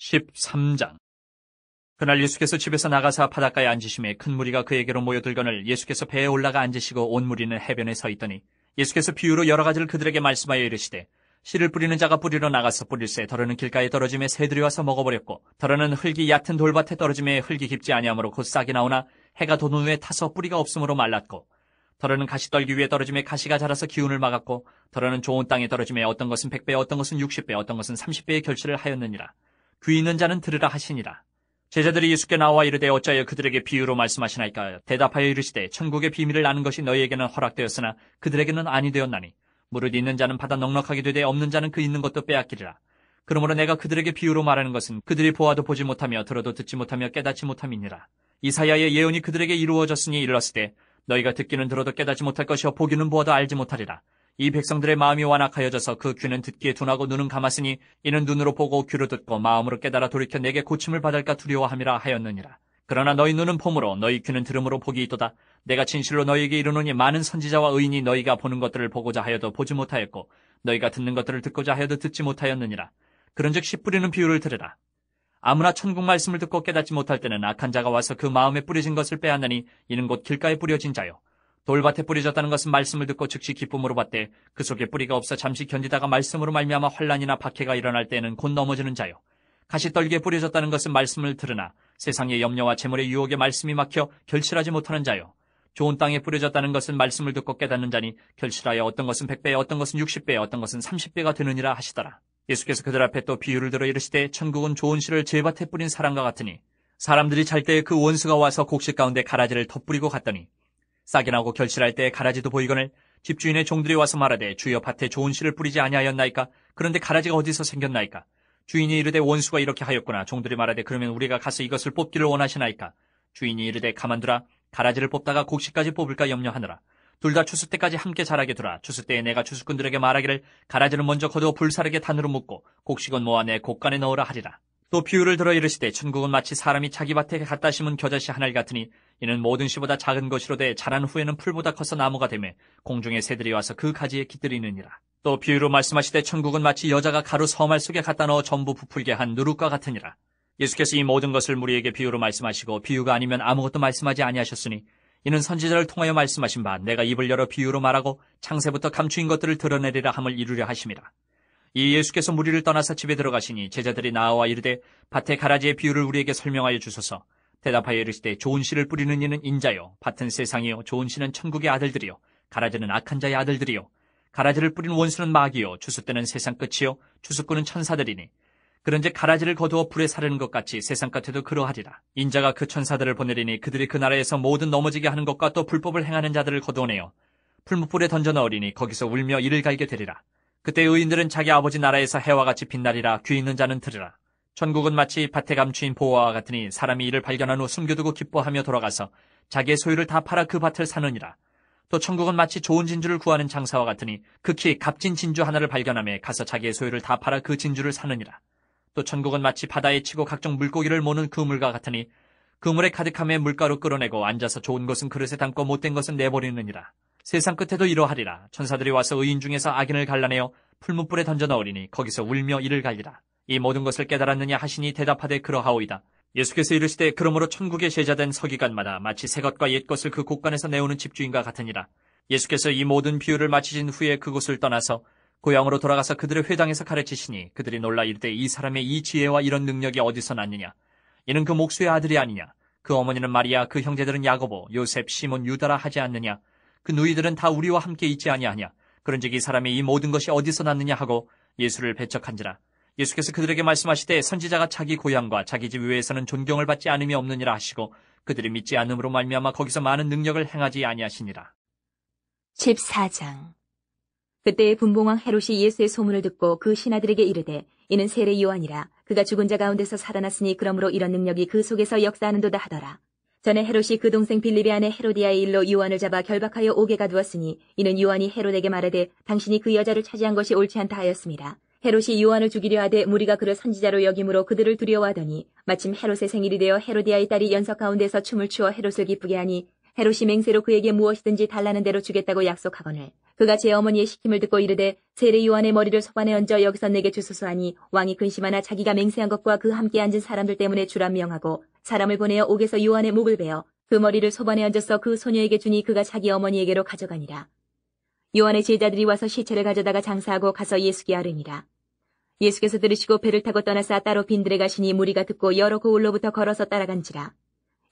13장. 그날 예수께서 집에서 나가사 바닷가에 앉으심에 큰 무리가 그에게로 모여들거늘 예수께서 배에 올라가 앉으시고 온 무리는 해변에 서 있더니 예수께서 비유로 여러 가지를 그들에게 말씀하여 이르시되 씨를 뿌리는 자가 뿌리러 나가서 뿌릴새 더러는 길가에 떨어짐에 새들이 와서 먹어버렸고 더러는 흙이 얕은 돌밭에 떨어짐에 흙이 깊지 아니하므로 곧 싹이 나오나 해가 돋은 후에 타서 뿌리가 없으므로 말랐고 더러는 가시떨기 위에 떨어짐에 가시가 자라서 기운을 막았고 더러는 좋은 땅에 떨어짐에 어떤 것은 100배 어떤 것은 60배 어떤 것은 30배의 결실을 하였느니라. 귀 있는 자는 들으라 하시니라. 제자들이 예수께 나와 이르되 어찌하여 그들에게 비유로 말씀하시나이까. 대답하여 이르시되 천국의 비밀을 아는 것이 너희에게는 허락되었으나 그들에게는 아니 되었나니 무릇 있는 자는 받아 넉넉하게 되되 없는 자는 그 있는 것도 빼앗기리라. 그러므로 내가 그들에게 비유로 말하는 것은 그들이 보아도 보지 못하며 들어도 듣지 못하며 깨닫지 못함이니라. 이사야의 예언이 그들에게 이루어졌으니 일렀으되 너희가 듣기는 들어도 깨닫지 못할 것이요 보기는 보아도 알지 못하리라. 이 백성들의 마음이 완악하여져서 그 귀는 듣기에 둔하고 눈은 감았으니 이는 눈으로 보고 귀로 듣고 마음으로 깨달아 돌이켜 내게 고침을 받을까 두려워함이라 하였느니라. 그러나 너희 눈은 봄으로 너희 귀는 들음으로 복이 있도다. 내가 진실로 너희에게 이르노니 많은 선지자와 의인이 너희가 보는 것들을 보고자 하여도 보지 못하였고 너희가 듣는 것들을 듣고자 하여도 듣지 못하였느니라. 그런즉 씨 뿌리는 비유를 들으라. 아무나 천국 말씀을 듣고 깨닫지 못할 때는 악한 자가 와서 그 마음에 뿌려진 것을 빼앗느니 이는 곧 길가에 뿌려진 자요. 돌밭에 뿌려졌다는 것은 말씀을 듣고 즉시 기쁨으로 받되 그 속에 뿌리가 없어 잠시 견디다가 말씀으로 말미암아 환난이나 박해가 일어날 때에는 곧 넘어지는 자요. 가시떨기에 뿌려졌다는 것은 말씀을 들으나 세상의 염려와 재물의 유혹에 말씀이 막혀 결실하지 못하는 자요. 좋은 땅에 뿌려졌다는 것은 말씀을 듣고 깨닫는 자니 결실하여 어떤 것은 100배 어떤 것은 60배 어떤 것은 30배가 되느니라 하시더라. 예수께서 그들 앞에 또 비유를 들어 이르시되 천국은 좋은 씨를 제밭에 뿌린 사람과 같으니 사람들이 잘 때에 그 원수가 와서 곡식 가운데 가라지를 덧뿌리고 갔더니 싹이 나고 결실할 때에 가라지도 보이거늘 집주인의 종들이 와서 말하되 주여 밭에 좋은 씨를 뿌리지 아니하였나이까. 그런데 가라지가 어디서 생겼나이까. 주인이 이르되 원수가 이렇게 하였구나. 종들이 말하되 그러면 우리가 가서 이것을 뽑기를 원하시나이까. 주인이 이르되 가만두라. 가라지를 뽑다가 곡식까지 뽑을까 염려하느라. 둘 다 추수 때까지 함께 자라게 두라. 추수 때에 내가 추수꾼들에게 말하기를 가라지는 먼저 거두어 불사르게 단으로 묶고 곡식은 모아 내 곡간에 넣으라 하리라. 또 비유를 들어 이르시되 천국은 마치 사람이 자기 밭에 갖다 심은 겨자씨 하나를 같으니 이는 모든 씨보다 작은 것이로되 자란 후에는 풀보다 커서 나무가 되매 공중의 새들이 와서 그 가지에 깃들이느니라. 또 비유로 말씀하시되 천국은 마치 여자가 가루 서말 속에 갖다 넣어 전부 부풀게 한 누룩과 같으니라. 예수께서 이 모든 것을 무리에게 비유로 말씀하시고 비유가 아니면 아무것도 말씀하지 아니하셨으니 이는 선지자를 통하여 말씀하신 바 내가 입을 열어 비유로 말하고 창세부터 감추인 것들을 드러내리라 함을 이루려 하심이라. 이 예수께서 무리를 떠나서 집에 들어가시니 제자들이 나와 이르되 밭의 가라지의 비유를 우리에게 설명하여 주소서. 대답하여 이르시되 좋은 씨를 뿌리는 이는 인자요 밭은 세상이요 좋은 씨는 천국의 아들들이요 가라지는 악한 자의 아들들이요 가라지를 뿌린 원수는 마귀요 추수 때는 세상 끝이요 추수꾼은 천사들이니 그런즉 가라지를 거두어 불에 사르는 것 같이 세상 끝에도 그러하리라. 인자가 그 천사들을 보내리니 그들이 그 나라에서 모든 넘어지게 하는 것과 또 불법을 행하는 자들을 거두어내어 풀무불에 던져 넣으리니 거기서 울며 이를 갈게 되리라. 그때 의인들은 자기 아버지 나라에서 해와 같이 빛나리라. 귀 있는 자는 들으라. 천국은 마치 밭에 감추인 보화와 같으니 사람이 이를 발견한 후 숨겨두고 기뻐하며 돌아가서 자기의 소유를 다 팔아 그 밭을 사느니라. 또 천국은 마치 좋은 진주를 구하는 장사와 같으니 극히 값진 진주 하나를 발견하며 가서 자기의 소유를 다 팔아 그 진주를 사느니라. 또 천국은 마치 바다에 치고 각종 물고기를 모는 그물과 같으니 그물에 가득함에 물가로 끌어내고 앉아서 좋은 것은 그릇에 담고 못된 것은 내버리느니라. 세상 끝에도 이러하리라. 천사들이 와서 의인 중에서 악인을 갈라내어 풀무불에 던져 넣으리니 거기서 울며 이를 갈리라. 이 모든 것을 깨달았느냐 하시니 대답하되 그러하오이다. 예수께서 이르시되 그러므로 천국의 제자된 서기관마다 마치 새 것과 옛 것을 그 곳간에서 내오는 집주인과 같으니라. 예수께서 이 모든 비유를 마치신 후에 그곳을 떠나서 고향으로 돌아가서 그들의 회당에서 가르치시니 그들이 놀라 이르되 이 사람의 이 지혜와 이런 능력이 어디서 났느냐. 이는 그 목수의 아들이 아니냐. 그 어머니는 마리아 그 형제들은 야고보 요셉 시몬 유다라 하지 않느냐. 그 누이들은 다 우리와 함께 있지 아니하냐. 그런즉 이 사람이 이 모든 것이 어디서 났느냐 하고 예수를 배척한지라. 예수께서 그들에게 말씀하시되 선지자가 자기 고향과 자기 집 외에서는 존경을 받지 않음이 없느니라 하시고 그들이 믿지 않음으로 말미암아 거기서 많은 능력을 행하지 아니하시니라. 14장. 그때 분봉왕 헤롯이 예수의 소문을 듣고 그 신하들에게 이르되 이는 세례 요한이라. 그가 죽은 자 가운데서 살아났으니 그러므로 이런 능력이 그 속에서 역사하는도다 하더라. 전에 헤롯이 그 동생 빌립의 아내 헤로디아의 일로 요한을 잡아 결박하여 옥에 가두었으니 이는 요한이 헤롯에게 말하되 당신이 그 여자를 차지한 것이 옳지 않다 하였습니다. 헤롯이 요한을 죽이려 하되 무리가 그를 선지자로 여김으로 그들을 두려워하더니 마침 헤롯의 생일이 되어 헤로디아의 딸이 연석 가운데서 춤을 추어 헤롯을 기쁘게 하니 헤롯이 맹세로 그에게 무엇이든지 달라는 대로 주겠다고 약속하거늘 그가 제 어머니의 시킴을 듣고 이르되 세례 요한의 머리를 소반에 얹어 여기서 내게 주소서 하니 왕이 근심하나 자기가 맹세한 것과 그 함께 앉은 사람들 때문에 주라 명하고 사람을 보내어 옥에서 요한의 목을 베어 그 머리를 소반에 얹어서 그 소녀에게 주니 그가 자기 어머니에게로 가져가니라. 요한의 제자들이 와서 시체를 가져다가 장사하고 가서 예수께 아뢰니라. 예수께서 들으시고 배를 타고 떠나사 따로 빈들에 가시니 무리가 듣고 여러 고을로부터 걸어서 따라간지라.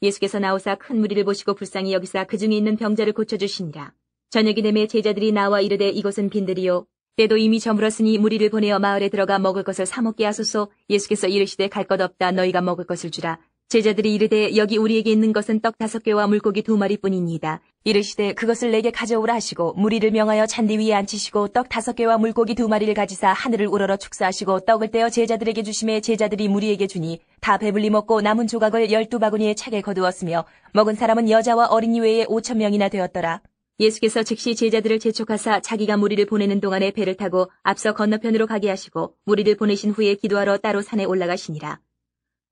예수께서 나오사 큰 무리를 보시고 불쌍히 여기사 그 중에 있는 병자를 고쳐주시니라. 저녁이 되매 제자들이 나와 이르되 이곳은 빈들이요 때도 이미 저물었으니 무리를 보내어 마을에 들어가 먹을 것을 사 먹게 하소서. 예수께서 이르시되 갈 것 없다 너희가 먹을 것을 주라. 제자들이 이르되 여기 우리에게 있는 것은 떡 5개와 물고기 2마리뿐이니이다. 이르시되 그것을 내게 가져오라 하시고 무리를 명하여 잔디 위에 앉히시고 떡 5개와 물고기 2마리를 가지사 하늘을 우러러 축사하시고 떡을 떼어 제자들에게 주심에 제자들이 무리에게 주니 다 배불리 먹고 남은 조각을 12바구니에 차게 거두었으며 먹은 사람은 여자와 어린이 외에 5,000명이나 되었더라. 예수께서 즉시 제자들을 재촉하사 자기가 무리를 보내는 동안에 배를 타고 앞서 건너편으로 가게 하시고 무리를 보내신 후에 기도하러 따로 산에 올라가시니라.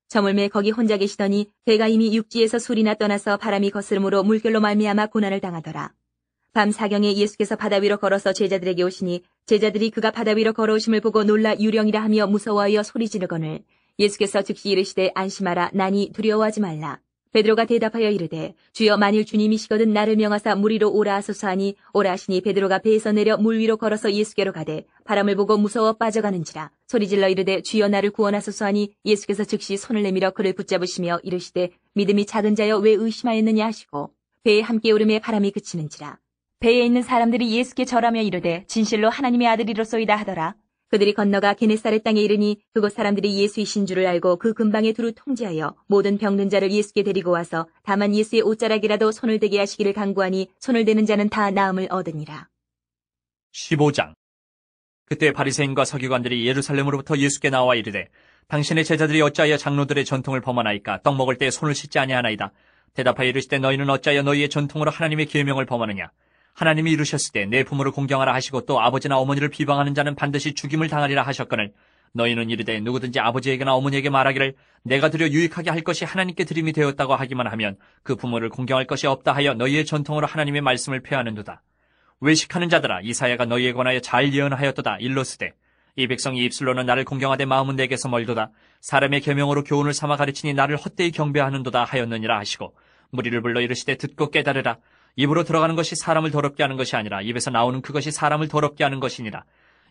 저물매 거기 혼자 계시더니 배가 이미 육지에서 술이나 떠나서 바람이 거스름으로 물결로 말미암아 고난을 당하더라. 밤 사경에 예수께서 바다 위로 걸어서 제자들에게 오시니 제자들이 그가 바다 위로 걸어오심을 보고 놀라 유령이라 하며 무서워하여 소리 지르거늘 예수께서 즉시 이르시되 안심하라 나니 두려워하지 말라. 베드로가 대답하여 이르되 주여 만일 주님이시거든 나를 명하사 물 위로 오라 하소서 하니 오라 하시니 베드로가 배에서 내려 물 위로 걸어서 예수께로 가되 바람을 보고 무서워 빠져가는지라. 소리질러 이르되 주여 나를 구원하소서 하니 예수께서 즉시 손을 내밀어 그를 붙잡으시며 이르시되 믿음이 작은 자여 왜 의심하였느냐 하시고 배에 함께 오름에 바람이 그치는지라. 배에 있는 사람들이 예수께 절하며 이르되 진실로 하나님의 아들이로소이다 하더라. 그들이 건너가 게네사렛 땅에 이르니 그곳 사람들이 예수이신 줄을 알고 그 근방에 두루 통제하여 모든 병든 자를 예수께 데리고 와서 다만 예수의 옷자락이라도 손을 대게 하시기를 간구하니 손을 대는 자는 다 나음을 얻으니라. 15장. 그때 바리새인과 서기관들이 예루살렘으로부터 예수께 나와 이르되 당신의 제자들이 어찌하여 장로들의 전통을 범하나이까 떡 먹을 때 손을 씻지 아니하나이다. 대답하여 이르시되 너희는 어찌하여 너희의 전통으로 하나님의 계명을 범하느냐. 하나님이 이루셨을 때 내 부모를 공경하라 하시고 또 아버지나 어머니를 비방하는 자는 반드시 죽임을 당하리라 하셨거늘 너희는 이르되 누구든지 아버지에게나 어머니에게 말하기를 내가 드려 유익하게 할 것이 하나님께 드림이 되었다고 하기만 하면 그 부모를 공경할 것이 없다 하여 너희의 전통으로 하나님의 말씀을 폐하는도다. 외식하는 자들아 이사야가 너희에 관하여 잘 예언하였도다. 일러스되 이 백성이 입술로는 나를 공경하되 마음은 내게서 멀도다. 사람의 계명으로 교훈을 삼아 가르치니 나를 헛되이 경배하는도다 하였느니라 하시고 무리를 불러 이르시되 듣고 깨달으라. 입으로 들어가는 것이 사람을 더럽게 하는 것이 아니라 입에서 나오는 그것이 사람을 더럽게 하는 것이니라.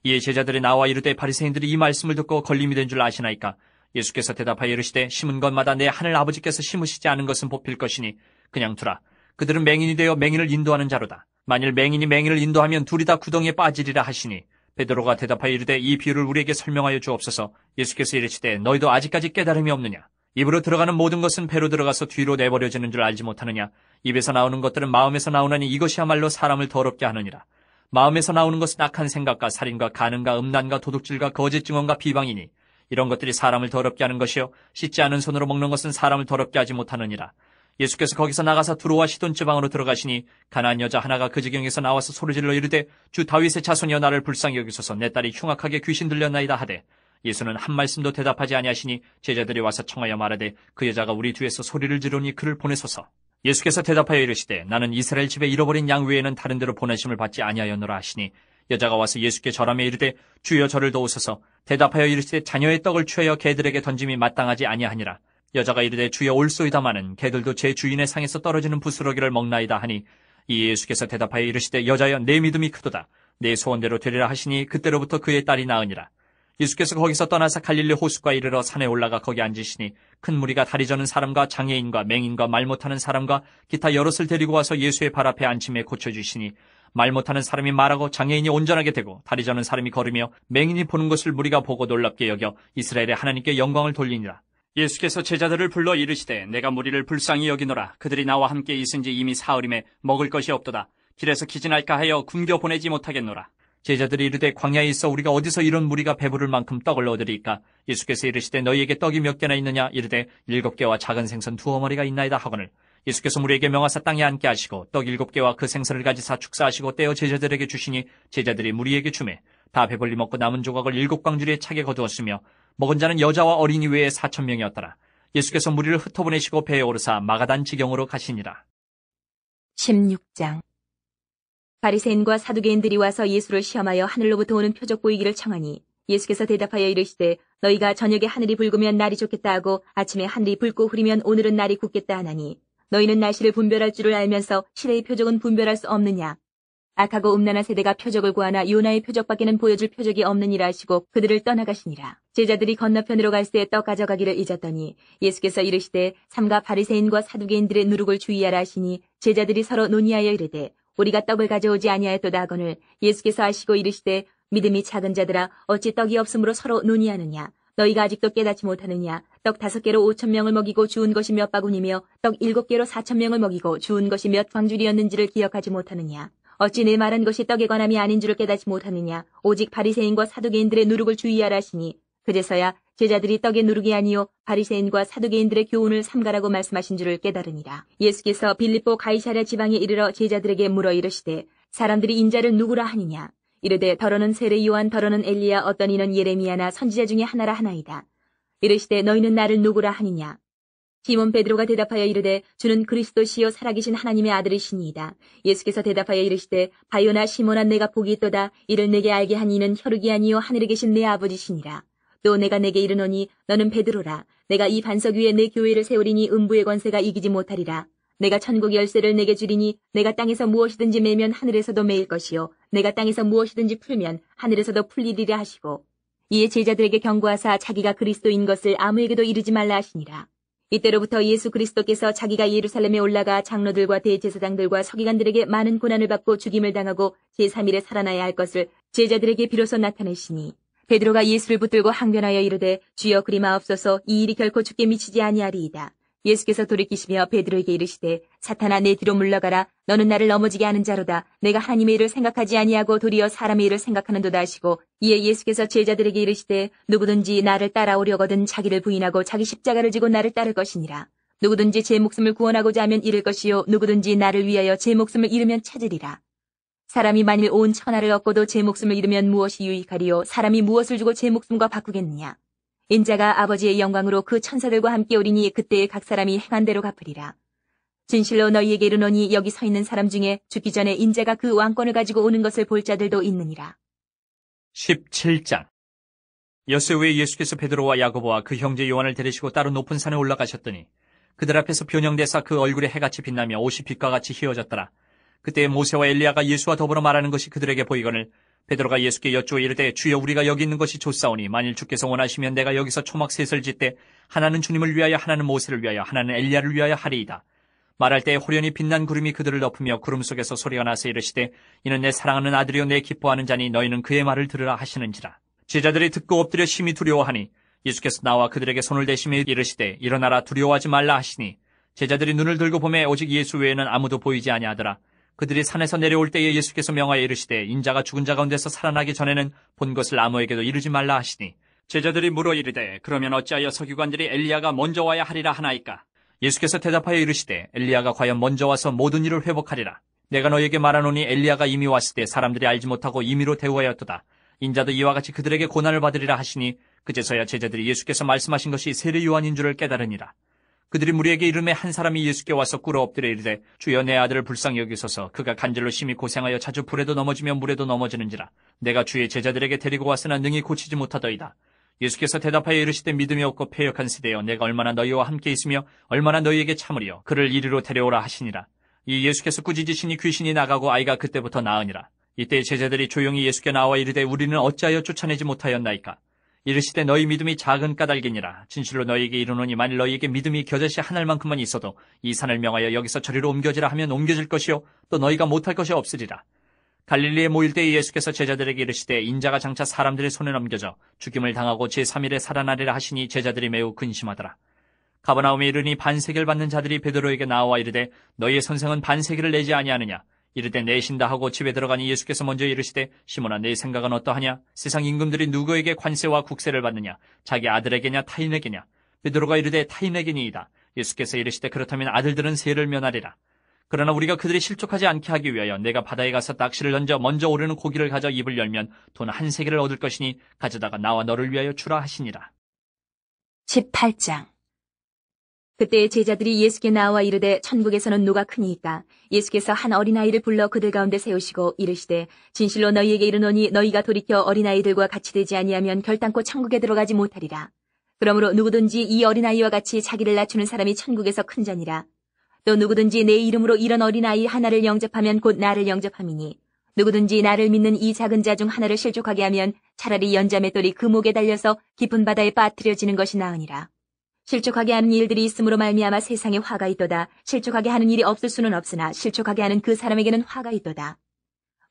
이에 제자들이 나와 이르되 바리새인들이 이 말씀을 듣고 걸림이 된 줄 아시나이까. 예수께서 대답하여 이르시되 심은 것마다 내 하늘 아버지께서 심으시지 않은 것은 뽑힐 것이니 그냥 두라. 그들은 맹인이 되어 맹인을 인도하는 자로다. 만일 맹인이 맹인을 인도하면 둘이 다 구덩이에 빠지리라 하시니 베드로가 대답하여 이르되 이 비유를 우리에게 설명하여 주옵소서. 예수께서 이르시되 너희도 아직까지 깨달음이 없느냐. 입으로 들어가는 모든 것은 배로 들어가서 뒤로 내버려지는 줄 알지 못하느냐. 입에서 나오는 것들은 마음에서 나오나니 이것이야말로 사람을 더럽게 하느니라. 마음에서 나오는 것은 악한 생각과 살인과 간음과 음란과 도둑질과 거짓 증언과 비방이니 이런 것들이 사람을 더럽게 하는 것이요 씻지 않은 손으로 먹는 것은 사람을 더럽게 하지 못하느니라. 예수께서 거기서 나가사 두로와 시돈 지방으로 들어가시니 가나안 여자 하나가 그 지경에서 나와서 소리질러 이르되 주 다윗의 자손이여 나를 불쌍히 여기소서. 내 딸이 흉악하게 귀신 들렸나이다 하되 예수는 한 말씀도 대답하지 아니하시니 제자들이 와서 청하여 말하되 그 여자가 우리 뒤에서 소리를 지르니 그를 보내소서. 예수께서 대답하여 이르시되 나는 이스라엘 집에 잃어버린 양 외에는 다른 데로 보내심을 받지 아니하였노라 하시니 여자가 와서 예수께 절하며 이르되 주여 저를 도우소서. 대답하여 이르시되 자녀의 떡을 취하여 개들에게 던짐이 마땅하지 아니하니라. 여자가 이르되 주여 올소이다마는 개들도 제 주인의 상에서 떨어지는 부스러기를 먹나이다 하니 이에 예수께서 대답하여 이르시되 여자여 내 믿음이 크도다. 내 소원대로 되리라 하시니 그때로부터 그의 딸이 나으니라. 예수께서 거기서 떠나서 갈릴리 호숫가에 이르러 산에 올라가 거기 앉으시니 큰 무리가 다리 저는 사람과 장애인과 맹인과 말 못하는 사람과 기타 여럿을 데리고 와서 예수의 발 앞에 앉힘에 고쳐주시니 말 못하는 사람이 말하고 장애인이 온전하게 되고 다리 저는 사람이 걸으며 맹인이 보는 것을 무리가 보고 놀랍게 여겨 이스라엘의 하나님께 영광을 돌리니라. 예수께서 제자들을 불러 이르시되 내가 무리를 불쌍히 여기노라. 그들이 나와 함께 있은지 이미 사흘임에 먹을 것이 없도다. 길에서 기진할까 하여 굶겨 보내지 못하겠노라. 제자들이 이르되 광야에 있어 우리가 어디서 이런 무리가 배부를 만큼 떡을 얻으리이까. 예수께서 이르시되 너희에게 떡이 몇 개나 있느냐. 이르되 7개와 작은 생선 2어머니가 있나이다 하거늘 예수께서 무리에게 명하사 땅에 앉게 하시고 떡 7개와 그 생선을 가지사 축사하시고 떼어 제자들에게 주시니 제자들이 무리에게 주매 다 배불리 먹고 남은 조각을 7광주리에 차게 거두었으며 먹은 자는 여자와 어린이 외에 4,000명이었더라. 예수께서 무리를 흩어보내시고 배에 오르사 마가단 지경으로 가시니라. 16장. 바리새인과 사두개인들이 와서 예수를 시험하여 하늘로부터 오는 표적 보이기를 청하니 예수께서 대답하여 이르시되 너희가 저녁에 하늘이 붉으면 날이 좋겠다 하고 아침에 하늘이 붉고 흐리면 오늘은 날이 굳겠다 하나니 너희는 날씨를 분별할 줄을 알면서 시대의 표적은 분별할 수 없느냐. 악하고 음란한 세대가 표적을 구하나 요나의 표적밖에는 보여줄 표적이 없느니라 하시고 그들을 떠나가시니라. 제자들이 건너편으로 갈새 떡 가져가기를 잊었더니 예수께서 이르시되 삼가 바리새인과 사두개인들의 누룩을 주의하라 하시니 제자들이 서로 논의하여 이르되 우리가 떡을 가져오지 아니하였도다 하거늘 예수께서 아시고 이르시되 믿음이 작은 자들아 어찌 떡이 없으므로 서로 논의하느냐. 너희가 아직도 깨닫지 못하느냐. 떡 5개로 5,000명을 먹이고 주운 것이 몇 바구니며 떡 7개로 4,000명을 먹이고 주운 것이 몇 광줄이었는지를 기억하지 못하느냐. 어찌 내 말한 것이 떡에 관함이 아닌 줄을 깨닫지 못하느냐. 오직 바리새인과 사두개인들의 누룩을 주의하라 하시니 그제서야 제자들이 떡의 누룩이 아니요 바리새인과 사두개인들의 교훈을 삼가라고 말씀하신 줄을 깨달으니라. 예수께서 빌립보 가이사랴 지방에 이르러 제자들에게 물어 이르시되 사람들이 인자를 누구라 하느냐. 이르되 더러는 세례 요한 더러는 엘리야 어떤 이는 예레미야나 선지자 중에 하나라 하나이다. 이르시되 너희는 나를 누구라 하느냐. 시몬 베드로가 대답하여 이르되 주는 그리스도시요 살아계신 하나님의 아들이시니이다. 예수께서 대답하여 이르시되 바요나 시몬아 내가 복이 있도다. 이를 내게 알게 한 이는 혈육이 아니요 하늘에 계신 내 아버지시니라. 또 내가 내게 이르노니 너는 베드로라. 내가 이 반석 위에 내 교회를 세우리니 음부의 권세가 이기지 못하리라. 내가 천국 열쇠를 내게 주리니 내가 땅에서 무엇이든지 매면 하늘에서도 매일 것이요 내가 땅에서 무엇이든지 풀면 하늘에서도 풀리리라 하시고 이에 제자들에게 경고하사 자기가 그리스도인 것을 아무에게도 이르지 말라 하시니라. 이때로부터 예수 그리스도께서 자기가 예루살렘에 올라가 장로들과 대제사장들과 서기관들에게 많은 고난을 받고 죽임을 당하고 제3일에 살아나야 할 것을 제자들에게 비로소 나타내시니 베드로가 예수를 붙들고 항변하여 이르되 주여 그리 마옵소서 이 일이 결코 주께 미치지 아니하리이다. 예수께서 돌이키시며 베드로에게 이르시되 사탄아 내 뒤로 물러가라. 너는 나를 넘어지게 하는 자로다. 내가 하나님의 일을 생각하지 아니하고 도리어 사람의 일을 생각하는도다 하시고 이에 예수께서 제자들에게 이르시되 누구든지 나를 따라오려거든 자기를 부인하고 자기 십자가를 지고 나를 따를 것이니라. 누구든지 제 목숨을 구원하고자 하면 잃을 것이요 누구든지 나를 위하여 제 목숨을 잃으면 찾으리라. 사람이 만일 온 천하를 얻고도 제 목숨을 잃으면 무엇이 유익하리요. 사람이 무엇을 주고 제 목숨과 바꾸겠느냐. 인자가 아버지의 영광으로 그 천사들과 함께 오리니 그때에 각 사람이 행한 대로 갚으리라. 진실로 너희에게 이르노니 여기 서 있는 사람 중에 죽기 전에 인자가 그 왕권을 가지고 오는 것을 볼 자들도 있느니라. 17장. 엿새 후에 예수께서 베드로와 야고보와 그 형제 요한을 데리시고 따로 높은 산에 올라가셨더니 그들 앞에서 변형되사 그 얼굴에 해같이 빛나며 옷이 빛과 같이 휘어졌더라. 그때 모세와 엘리야가 예수와 더불어 말하는 것이 그들에게 보이거늘 베드로가 예수께 여쭈어 이르되 주여 우리가 여기 있는 것이 좋사오니 만일 주께서 원하시면 내가 여기서 초막 셋을 짓되 하나는 주님을 위하여 하나는 모세를 위하여 하나는 엘리야를 위하여 하리이다. 말할 때에 호련히 빛난 구름이 그들을 덮으며 구름 속에서 소리가 나서 이르시되 이는 내 사랑하는 아들이요 내 기뻐하는 자니 너희는 그의 말을 들으라 하시는지라. 제자들이 듣고 엎드려 심히 두려워하니 예수께서 나와 그들에게 손을 대시며 이르시되 일어나라 두려워하지 말라 하시니 제자들이 눈을 들고 보매 오직 예수 외에는 아무도 보이지 아니하더라. 그들이 산에서 내려올 때에 예수께서 명하여 이르시되 인자가 죽은 자 가운데서 살아나기 전에는 본 것을 아무에게도 이르지 말라 하시니 제자들이 물어 이르되 그러면 어찌하여 서기관들이 엘리야가 먼저 와야 하리라 하나이까. 예수께서 대답하여 이르시되 엘리야가 과연 먼저 와서 모든 일을 회복하리라. 내가 너에게 말하노니 엘리야가 이미 왔을 때 사람들이 알지 못하고 임의로 대우하였도다. 인자도 이와 같이 그들에게 고난을 받으리라 하시니 그제서야 제자들이 예수께서 말씀하신 것이 세례 요한인 줄을 깨달으니라. 그들이 무리에게 이름에 한 사람이 예수께 와서 꿇어 엎드려 이르되 주여 내 아들을 불쌍히 여기소서. 그가 간절로 심히 고생하여 자주 불에도 넘어지며 물에도 넘어지는지라. 내가 주의 제자들에게 데리고 왔으나 능히 고치지 못하더이다. 예수께서 대답하여 이르시되 믿음이 없고 패역한 세대여 내가 얼마나 너희와 함께 있으며 얼마나 너희에게 참으리요. 그를 이리로 데려오라 하시니라. 이 예수께서 꾸짖으시니 귀신이 나가고 아이가 그때부터 나으니라. 이때 제자들이 조용히 예수께 나와 이르되 우리는 어찌하여 쫓아내지 못하였나이까. 이르시되 너희 믿음이 작은 까닭이니라. 진실로 너희에게 이르노니 만일 너희에게 믿음이 겨자씨 한 알만큼만 있어도 이 산을 명하여 여기서 저리로 옮겨지라 하면 옮겨질 것이요 또 너희가 못할 것이 없으리라. 갈릴리에 모일 때에 예수께서 제자들에게 이르시되 인자가 장차 사람들의 손에 넘겨져 죽임을 당하고 제3일에 살아나리라 하시니 제자들이 매우 근심하더라. 가버나움에 이르니 반세계를 받는 자들이 베드로에게 나와 이르되 너희의 선생은 반세계를 내지 아니하느냐. 이르되 내신다 하고 집에 들어가니 예수께서 먼저 이르시되 시몬아 내 생각은 어떠하냐. 세상 임금들이 누구에게 관세와 국세를 받느냐. 자기 아들에게냐 타인에게냐. 베드로가 이르되 타인에게니이다. 예수께서 이르시되 그렇다면 아들들은 세를 면하리라. 그러나 우리가 그들이 실족하지 않게 하기 위하여 내가 바다에 가서 낚시를 던져 먼저 오르는 고기를 가져 입을 열면 돈 한 세계를 얻을 것이니 가져다가 나와 너를 위하여 주라 하시니라. 18장. 그때 제자들이 예수께 나와 이르되 천국에서는 누가 크니이까? 예수께서 한 어린아이를 불러 그들 가운데 세우시고 이르시되 진실로 너희에게 이르노니 너희가 돌이켜 어린아이들과 같이 되지 아니하면 결단코 천국에 들어가지 못하리라. 그러므로 누구든지 이 어린아이와 같이 자기를 낮추는 사람이 천국에서 큰 자니라. 또 누구든지 내 이름으로 이런 어린아이 하나를 영접하면 곧 나를 영접함이니 누구든지 나를 믿는 이 작은 자 중 하나를 실족하게 하면 차라리 연자맷돌이 그 목에 달려서 깊은 바다에 빠뜨려지는 것이 나으니라. 실족하게 하는 일들이 있으므로 말미암아 세상에 화가 있도다. 실족하게 하는 일이 없을 수는 없으나 실족하게 하는 그 사람에게는 화가 있도다.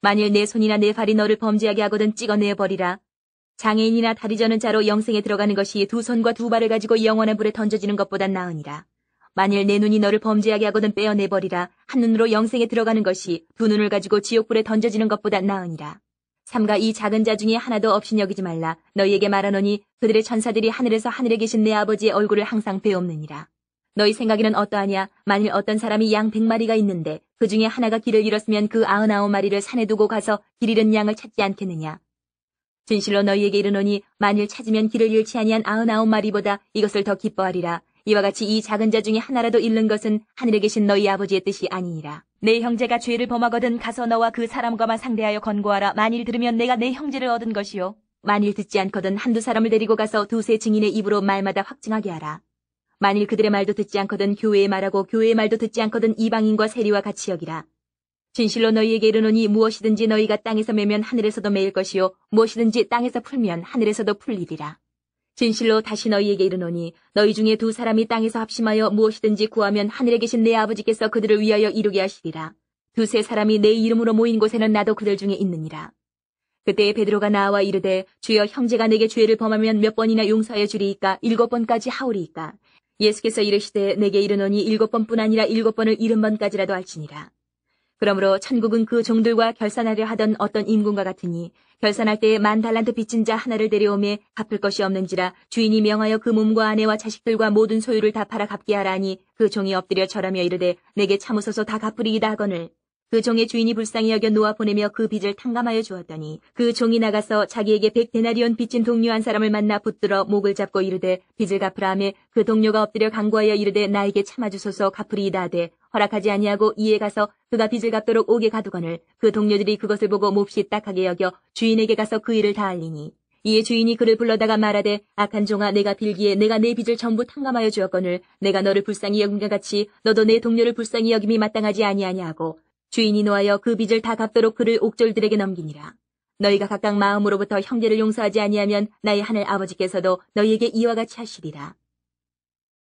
만일 내 손이나 내 발이 너를 범죄하게 하거든 찍어내어 버리라. 장애인이나 다리 저는 자로 영생에 들어가는 것이 두 손과 두 발을 가지고 영원한 불에 던져지는 것보다 나으니라. 만일 내 눈이 너를 범죄하게 하거든 빼어내버리라. 한 눈으로 영생에 들어가는 것이 두 눈을 가지고 지옥불에 던져지는 것보다 나으니라. 삼가 이 작은 자 중에 하나도 없이 여기지 말라. 너희에게 말하노니 그들의 천사들이 하늘에서 하늘에 계신 내 아버지의 얼굴을 항상 배옵느니라. 너희 생각에는 어떠하냐? 만일 어떤 사람이 양 100마리가 있는데 그 중에 하나가 길을 잃었으면 그 99마리를 산에 두고 가서 길 잃은 양을 찾지 않겠느냐? 진실로 너희에게 이르노니 만일 찾으면 길을 잃지 아니한 99마리보다 이것을 더 기뻐하리라. 이와 같이 이 작은 자 중에 하나라도 잃는 것은 하늘에 계신 너희 아버지의 뜻이 아니니라. 내 형제가 죄를 범하거든 가서 너와 그 사람과만 상대하여 권고하라. 만일 들으면 내가 내 형제를 얻은 것이요. 만일 듣지 않거든 한두 사람을 데리고 가서 두세 증인의 입으로 말마다 확증하게 하라. 만일 그들의 말도 듣지 않거든 교회의 말하고 교회의 말도 듣지 않거든 이방인과 세리와 같이 여기라. 진실로 너희에게 이르노니 무엇이든지 너희가 땅에서 매면 하늘에서도 매일 것이요 무엇이든지 땅에서 풀면 하늘에서도 풀리리라. 진실로 다시 너희에게 이르노니 너희 중에 두 사람이 땅에서 합심하여 무엇이든지 구하면 하늘에 계신 내 아버지께서 그들을 위하여 이루게 하시리라. 두세 사람이 내 이름으로 모인 곳에는 나도 그들 중에 있느니라. 그때 베드로가 나와 이르되 주여 형제가 내게 죄를 범하면 몇 번이나 용서하여 주리이까 7번까지 하오리이까. 예수께서 이르시되 내게 이르노니 7번뿐 아니라 7번을 70번까지라도 할지니라. 그러므로 천국은 그 종들과 결산하려 하던 어떤 임금과 같으니 결산할 때에 10,000달란트 빚진 자 하나를 데려오매 갚을 것이 없는지라 주인이 명하여 그 몸과 아내와 자식들과 모든 소유를 다 팔아 갚게 하라 하니 그 종이 엎드려 절하며 이르되 내게 참으소서 다 갚으리이다 하거늘 그 종의 주인이 불쌍히 여겨 놓아 보내며 그 빚을 탕감하여 주었더니 그 종이 나가서 자기에게 100데나리온 빚진 동료 한 사람을 만나 붙들어 목을 잡고 이르되 빚을 갚으라 하매 그 동료가 엎드려 간구하여 이르되 나에게 참아주소서 갚으리이다 하되 허락하지 아니하고 이에 가서 그가 빚을 갚도록 옥에 가두거늘 그 동료들이 그것을 보고 몹시 딱하게 여겨 주인에게 가서 그 일을 다 알리니 이에 주인이 그를 불러다가 말하되 악한 종아 내가 빌기에 내가 내 빚을 전부 탕감하여 주었거늘 내가 너를 불쌍히 여김과 같이 너도 내 동료를 불쌍히 여김이 마땅하지 아니하냐 하고 주인이 노하여 그 빚을 다 갚도록 그를 옥졸들에게 넘기니라. 너희가 각각 마음으로부터 형제를 용서하지 아니하면 나의 하늘 아버지께서도 너희에게 이와 같이 하시리라.